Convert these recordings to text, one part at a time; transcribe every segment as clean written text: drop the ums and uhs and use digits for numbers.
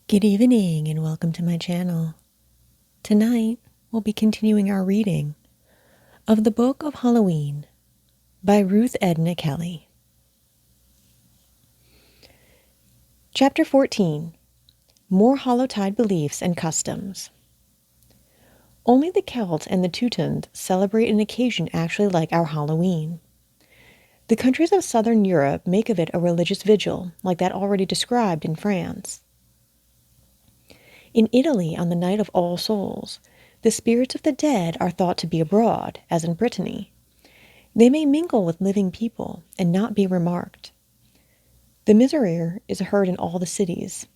Good evening and welcome to my channel. Tonight, we'll be continuing our reading of the Book of Halloween by Ruth Edna Kelley. Chapter 14, More Hallowtide Beliefs and Customs. Only the Celts and the Teutons celebrate an occasion actually like our Halloween. The countries of southern Europe make of it a religious vigil like that already described in France. In Italy, on the night of All Souls, the spirits of the dead are thought to be abroad, as in Brittany. They may mingle with living people and not be remarked. The miserere is heard in all the cities.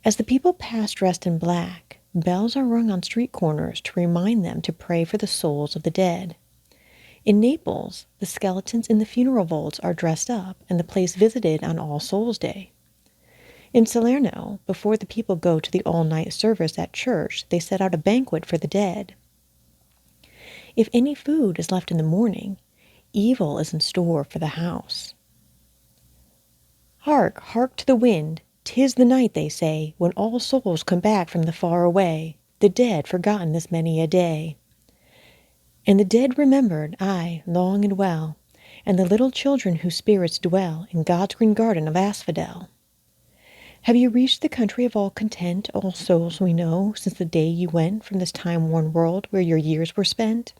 As the people pass dressed in black, bells are rung on street corners to remind them to pray for the souls of the dead. In Naples, the skeletons in the funeral vaults are dressed up and the place visited on All Souls' Day. In Salerno, before the people go to the all-night service at church, they set out a banquet for the dead. If any food is left in the morning, evil is in store for the house. Hark, hark to the wind! 'Tis the night, they say, when all souls come back from the far away, the dead forgotten this many a day. And the dead remembered, aye, long and well, and the little children whose spirits dwell in God's green garden of asphodel. Have you reached the country of all content, all souls we know, since the day you went from this time-worn world where your years were spent?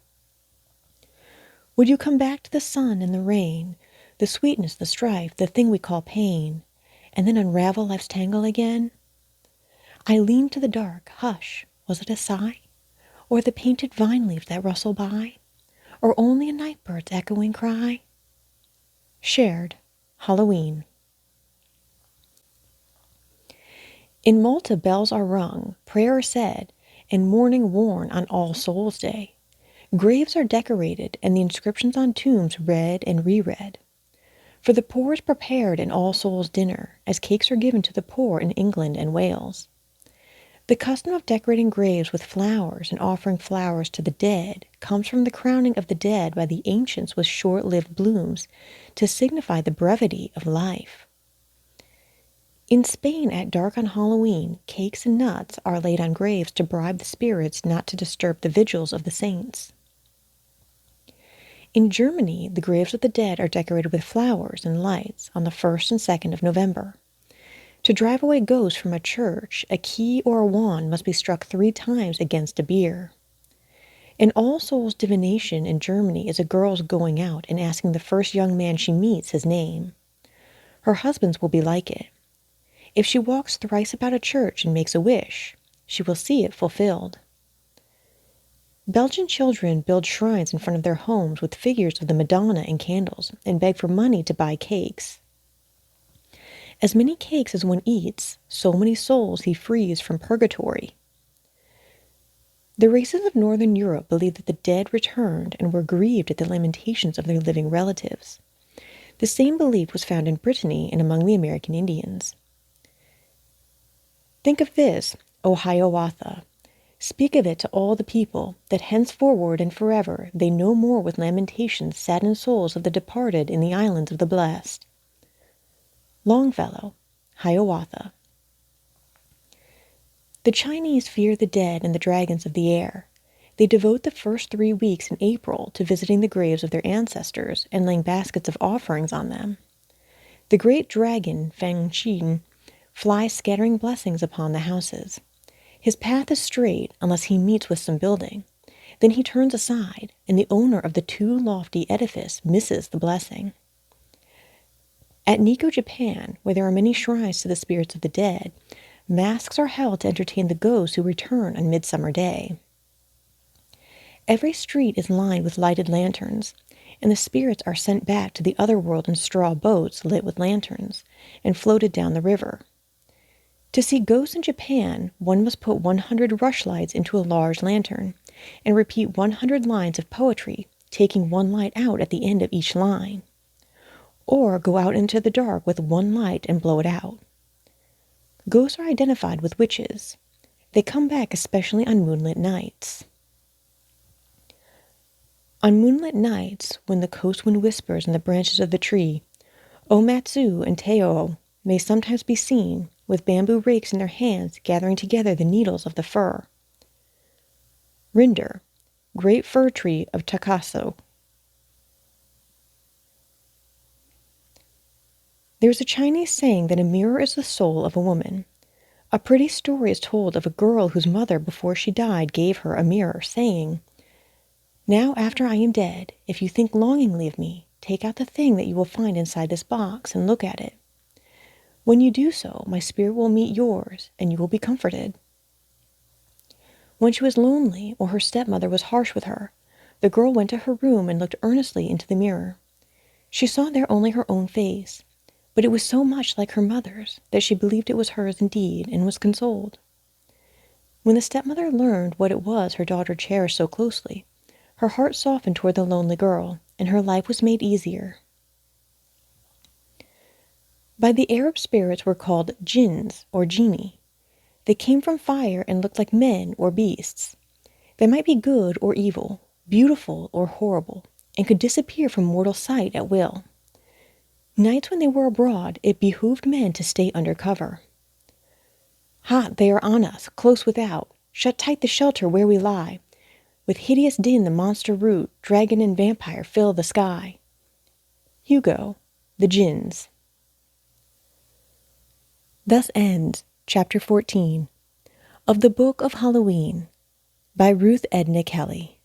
Would you come back to the sun and the rain, the sweetness, the strife, the thing we call pain, and then unravel life's tangle again? I leaned to the dark. Hush, was it a sigh? Or the painted vine leaves that rustle by? Or only a night bird's echoing cry? Shared, Halloween. In Malta bells are rung, prayers said, and mourning worn on All Souls' Day. Graves are decorated, and the inscriptions on tombs read and reread. For the poor is prepared an All Souls' dinner, as cakes are given to the poor in England and Wales. The custom of decorating graves with flowers and offering flowers to the dead comes from the crowning of the dead by the ancients with short-lived blooms to signify the brevity of life. In Spain, at dark on Halloween, cakes and nuts are laid on graves to bribe the spirits not to disturb the vigils of the saints. In Germany, the graves of the dead are decorated with flowers and lights on the 1st and 2nd of November. To drive away ghosts from a church, a key or a wand must be struck 3 times against a bier. An All Souls divination in Germany is a girl's going out and asking the first young man she meets his name. Her husband's will be like it. If she walks thrice about a church and makes a wish, she will see it fulfilled. Belgian children build shrines in front of their homes with figures of the Madonna and candles and beg for money to buy cakes. As many cakes as one eats, so many souls he frees from purgatory. The races of Northern Europe believed that the dead returned and were grieved at the lamentations of their living relatives. The same belief was found in Brittany and among the American Indians. Think of this, O Hiawatha. Speak of it to all the people, that henceforward and forever they no more with lamentations sadden souls of the departed in the islands of the blessed. Longfellow, Hiawatha. The Chinese fear the dead and the dragons of the air. They devote the first 3 weeks in April to visiting the graves of their ancestors and laying baskets of offerings on them. The great dragon, Fang Qin, flies scattering blessings upon the houses. His path is straight unless he meets with some building. Then he turns aside, and the owner of the too lofty edifice misses the blessing. At Nikko, Japan, where there are many shrines to the spirits of the dead, masks are held to entertain the ghosts who return on Midsummer Day. Every street is lined with lighted lanterns, and the spirits are sent back to the other world in straw boats lit with lanterns and floated down the river. To see ghosts in Japan, one must put 100 rushlights into a large lantern and repeat 100 lines of poetry, taking 1 light out at the end of each line. Or go out into the dark with 1 light and blow it out. Ghosts are identified with witches. They come back especially on moonlit nights. On moonlit nights, when the coast wind whispers in the branches of the tree, Omatsu and Teio may sometimes be seen, with bamboo rakes in their hands gathering together the needles of the fir. Rinder, great fir tree of Takaso. There's a Chinese saying that a mirror is the soul of a woman. A pretty story is told of a girl whose mother, before she died, gave her a mirror, saying, "Now after I am dead, if you think longingly of me, take out the thing that you will find inside this box and look at it. When you do so, my spirit will meet yours, and you will be comforted." When she was lonely or her stepmother was harsh with her, the girl went to her room and looked earnestly into the mirror. She saw there only her own face, but it was so much like her mother's that she believed it was hers indeed and was consoled. When the stepmother learned what it was her daughter cherished so closely, her heart softened toward the lonely girl, and her life was made easier. By the Arab spirits were called jinns or genii. They came from fire and looked like men or beasts. They might be good or evil, beautiful or horrible, and could disappear from mortal sight at will. Nights when they were abroad, it behooved men to stay under cover. "Hot, they are on us, close without. Shut tight the shelter where we lie. With hideous din the monster root, dragon and vampire fill the sky." Hugo, The Jinns. Thus ends Chapter 14 of the Book of Halloween by Ruth Edna Kelley.